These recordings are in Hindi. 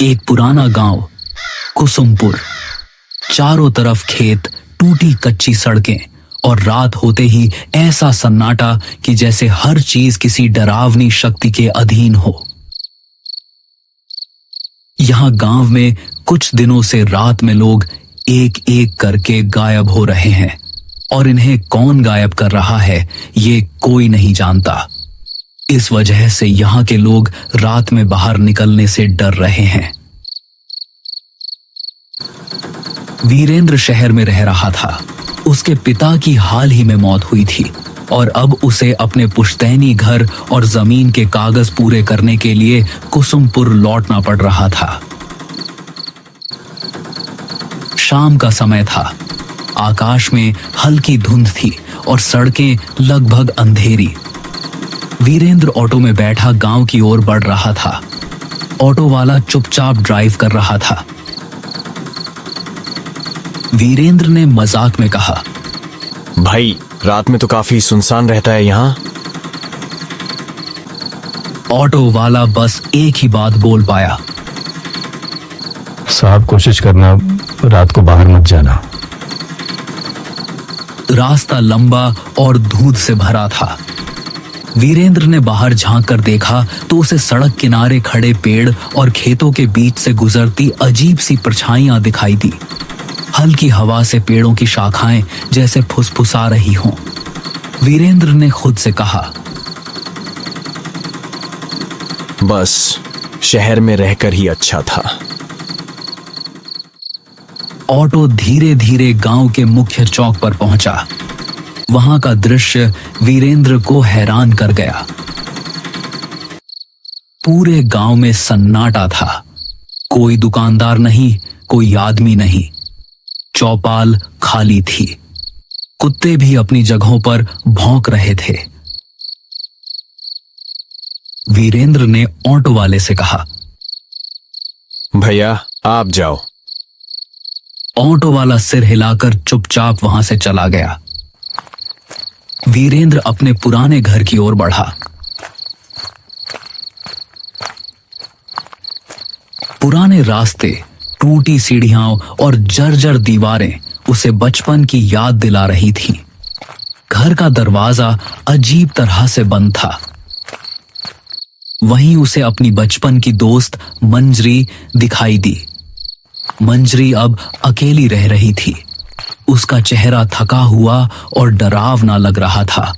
एक पुराना गांव कुसुमपुर। चारों तरफ खेत, टूटी कच्ची सड़कें और रात होते ही ऐसा सन्नाटा कि जैसे हर चीज किसी डरावनी शक्ति के अधीन हो। यहां गांव में कुछ दिनों से रात में लोग एक एक करके गायब हो रहे हैं और इन्हें कौन गायब कर रहा है ये कोई नहीं जानता। इस वजह से यहां के लोग रात में बाहर निकलने से डर रहे हैं। वीरेंद्र शहर में रह रहा था। उसके पिता की हाल ही में मौत हुई थी और अब उसे अपने पुश्तैनी घर और जमीन के कागज पूरे करने के लिए कुसुमपुर लौटना पड़ रहा था। शाम का समय था। आकाश में हल्की धुंध थी और सड़कें लगभग अंधेरी। वीरेंद्र ऑटो में बैठा गांव की ओर बढ़ रहा था। ऑटो वाला चुपचाप ड्राइव कर रहा था। वीरेंद्र ने मजाक में कहा, भाई रात में तो काफी सुनसान रहता है यहाँ। ऑटो वाला बस एक ही बात बोल पाया, साहब कोशिश करना रात को बाहर मत जाना। रास्ता लंबा और धूंध से भरा था। वीरेंद्र ने बाहर झांक कर देखा तो उसे सड़क किनारे खड़े पेड़ और खेतों के बीच से गुजरती अजीब सी परछाइयां दिखाई दी। हल्की हवा से पेड़ों की शाखाएं जैसे फुसफुसा रही हों। वीरेंद्र ने खुद से कहा, बस शहर में रहकर ही अच्छा था। ऑटो धीरे धीरे गांव के मुख्य चौक पर पहुंचा। वहां का दृश्य वीरेंद्र को हैरान कर गया। पूरे गांव में सन्नाटा था। कोई दुकानदार नहीं, कोई आदमी नहीं। चौपाल खाली थी। कुत्ते भी अपनी जगहों पर भौंक रहे थे। वीरेंद्र ने ऑटो वाले से कहा, भैया आप जाओ। ऑटो वाला सिर हिलाकर चुपचाप वहां से चला गया। वीरेंद्र अपने पुराने घर की ओर बढ़ा। पुराने रास्ते, टूटी सीढ़ियां और जर्जर दीवारें उसे बचपन की याद दिला रही थीं। घर का दरवाजा अजीब तरह से बंद था। वहीं उसे अपनी बचपन की दोस्त मंजरी दिखाई दी। मंजरी अब अकेली रह रही थी। उसका चेहरा थका हुआ और डरावना लग रहा था।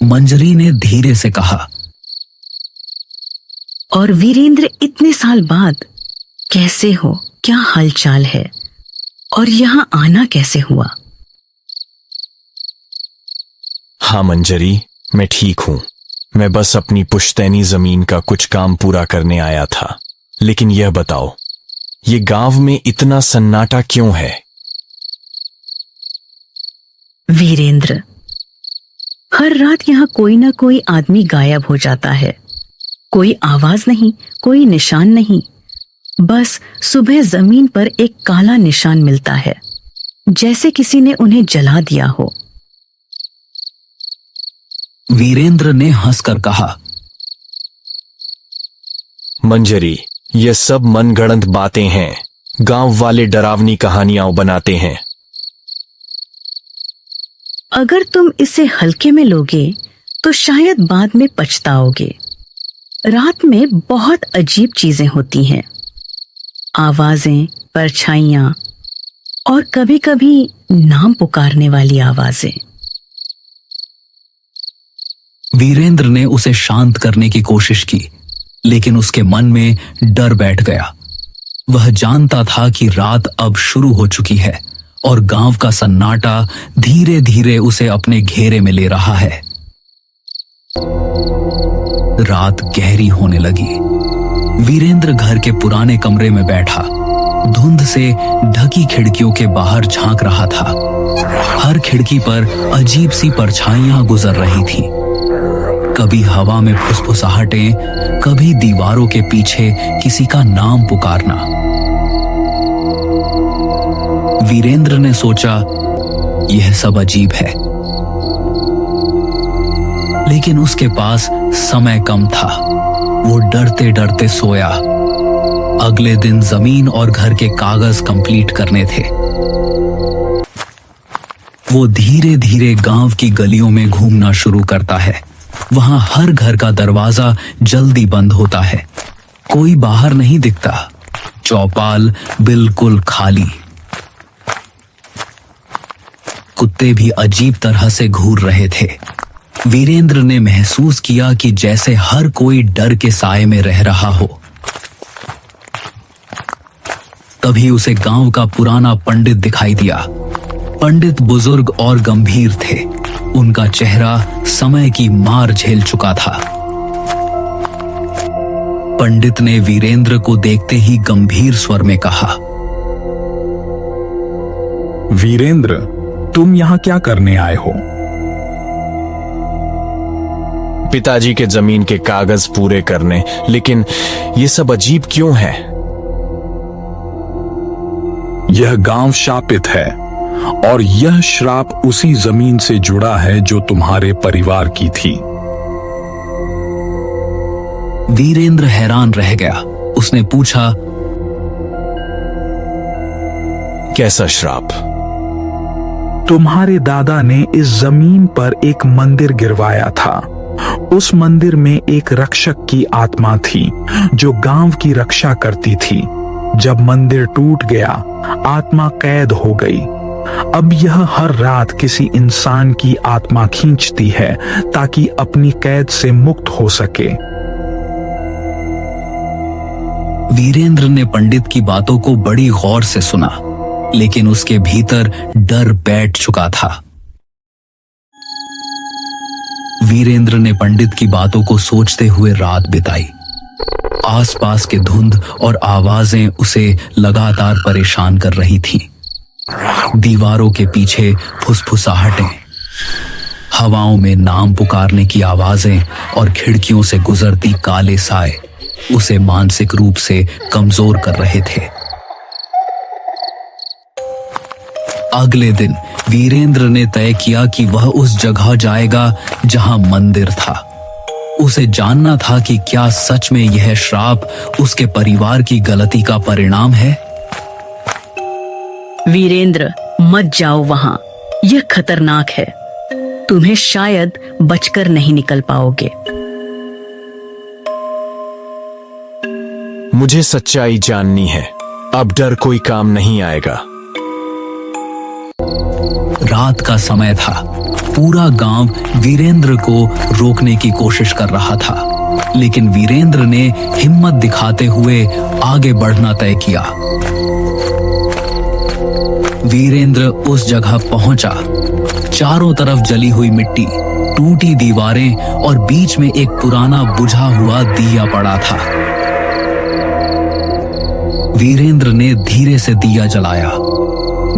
मंजरी ने धीरे से कहा, और वीरेंद्र इतने साल बाद कैसे हो? क्या हालचाल है? और यहाँ आना कैसे हुआ? हाँ मंजरी, मैं ठीक हूं। मैं बस अपनी पुश्तैनी जमीन का कुछ काम पूरा करने आया था। लेकिन यह बताओ, ये गांव में इतना सन्नाटा क्यों है? वीरेंद्र, हर रात यहाँ कोई ना कोई आदमी गायब हो जाता है। कोई आवाज नहीं, कोई निशान नहीं। बस सुबह जमीन पर एक काला निशान मिलता है, जैसे किसी ने उन्हें जला दिया हो। वीरेंद्र ने हंसकर कहा, मंजरी, ये सब मनगढ़ंत बातें हैं। गांव वाले डरावनी कहानियां बनाते हैं। अगर तुम इसे हल्के में लोगे तो शायद बाद में पछताओगे। रात में बहुत अजीब चीजें होती हैं। आवाजें, परछाइयां और कभी-कभी नाम पुकारने वाली आवाजें। वीरेंद्र ने उसे शांत करने की कोशिश की, लेकिन उसके मन में डर बैठ गया। वह जानता था कि रात अब शुरू हो चुकी है और गांव का सन्नाटा धीरे धीरे उसे अपने घेरे में ले रहा है। रात गहरी होने लगी। वीरेंद्र घर के पुराने कमरे में बैठा, धुंध से ढकी खिड़कियों के बाहर झांक रहा था। हर खिड़की पर अजीब सी परछाइयां गुजर रही थीं। कभी हवा में फुसफुसाहटें, कभी दीवारों के पीछे किसी का नाम पुकारना। वीरेंद्र ने सोचा, यह सब अजीब है, लेकिन उसके पास समय कम था। वो डरते डरते सोया। अगले दिन जमीन और घर के कागज कंप्लीट करने थे। वो धीरे धीरे गांव की गलियों में घूमना शुरू करता है। वहां हर घर का दरवाजा जल्दी बंद होता है। कोई बाहर नहीं दिखता। चौपाल बिल्कुल खाली। कुत्ते भी अजीब तरह से घूर रहे थे। वीरेंद्र ने महसूस किया कि जैसे हर कोई डर के साए में रह रहा हो। तभी उसे गांव का पुराना पंडित दिखाई दिया। पंडित बुजुर्ग और गंभीर थे। उनका चेहरा समय की मार झेल चुका था। पंडित ने वीरेंद्र को देखते ही गंभीर स्वर में कहा, वीरेंद्र, तुम यहां क्या करने आए हो? पिताजी के जमीन के कागज पूरे करने, लेकिन ये सब अजीब क्यों है? यह गांव शापित है और यह श्राप उसी जमीन से जुड़ा है जो तुम्हारे परिवार की थी। वीरेंद्र हैरान रह गया। उसने पूछा, कैसा श्राप? तुम्हारे दादा ने इस जमीन पर एक मंदिर गिरवाया था। उस मंदिर में एक रक्षक की आत्मा थी जो गांव की रक्षा करती थी। जब मंदिर टूट गया, आत्मा कैद हो गई। अब यह हर रात किसी इंसान की आत्मा खींचती है ताकि अपनी कैद से मुक्त हो सके। वीरेंद्र ने पंडित की बातों को बड़ी गौर से सुना, लेकिन उसके भीतर डर बैठ चुका था। वीरेंद्र ने पंडित की बातों को सोचते हुए रात बिताई। आसपास के धुंध और आवाजें उसे लगातार परेशान कर रही थीं। दीवारों के पीछे फुसफुसाहटें, हवाओं में नाम पुकारने की आवाजें और खिड़कियों से गुजरती काले साए उसे मानसिक रूप से कमजोर कर रहे थे। अगले दिन वीरेंद्र ने तय किया कि वह उस जगह जाएगा जहां मंदिर था। उसे जानना था कि क्या सच में यह श्राप उसके परिवार की गलती का परिणाम है। वीरेंद्र, मत जाओ वहां। यह खतरनाक है। तुम्हें शायद बचकर नहीं निकल पाओगे। मुझे सच्चाई जाननी है। अब डर कोई काम नहीं आएगा। रात का समय था। पूरा गांव वीरेंद्र को रोकने की कोशिश कर रहा था, लेकिन वीरेंद्र ने हिम्मत दिखाते हुए आगे बढ़ना तय किया। वीरेंद्र उस जगह पहुंचा। चारों तरफ जली हुई मिट्टी, टूटी दीवारें और बीच में एक पुराना बुझा हुआ दिया पड़ा था। वीरेंद्र ने धीरे से दिया जलाया।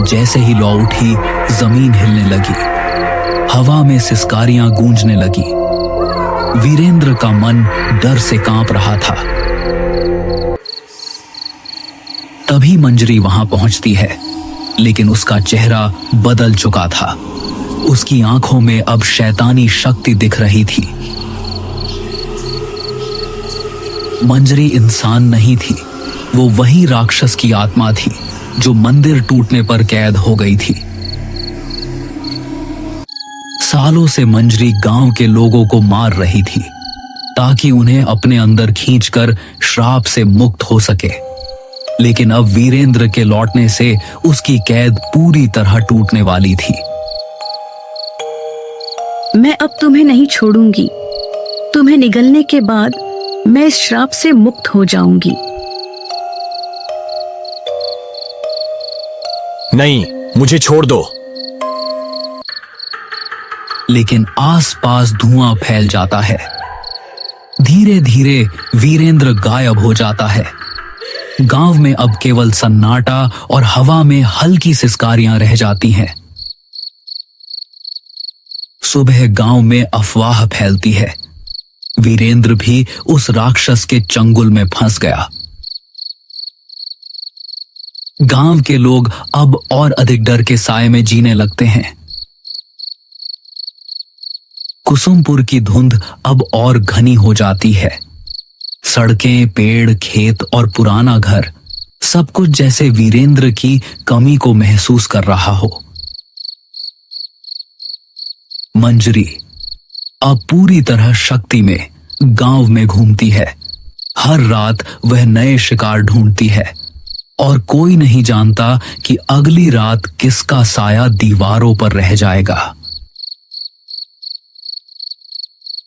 जैसे ही लौ उठी, जमीन हिलने लगी। हवा में सिसकारियां गूंजने लगी। वीरेंद्र का मन डर से कांप रहा था। तभी मंजरी वहां पहुंचती है, लेकिन उसका चेहरा बदल चुका था। उसकी आंखों में अब शैतानी शक्ति दिख रही थी। मंजरी इंसान नहीं थी। वो वही राक्षस की आत्मा थी जो मंदिर टूटने पर कैद हो गई थी। सालों से मंजरी गांव के लोगों को मार रही थी ताकि उन्हें अपने अंदर खींचकर श्राप से मुक्त हो सके। लेकिन अब वीरेंद्र के लौटने से उसकी कैद पूरी तरह टूटने वाली थी। मैं अब तुम्हें नहीं छोड़ूंगी। तुम्हें निगलने के बाद मैं इस श्राप से मुक्त हो जाऊंगी। नहीं, मुझे छोड़ दो। लेकिन आसपास धुआं फैल जाता है। धीरे धीरे वीरेंद्र गायब हो जाता है। गांव में अब केवल सन्नाटा और हवा में हल्की सिसकारियां रह जाती हैं। सुबह गांव में अफवाह फैलती है। वीरेंद्र भी उस राक्षस के चंगुल में फंस गया। गांव के लोग अब और अधिक डर के साए में जीने लगते हैं। कुसुमपुर की धुंध अब और घनी हो जाती है। सड़कें, पेड़, खेत और पुराना घर सब कुछ जैसे वीरेंद्र की कमी को महसूस कर रहा हो। मंजरी अब पूरी तरह शक्ति में गांव में घूमती है। हर रात वह नए शिकार ढूंढती है और कोई नहीं जानता कि अगली रात किसका साया दीवारों पर रह जाएगा।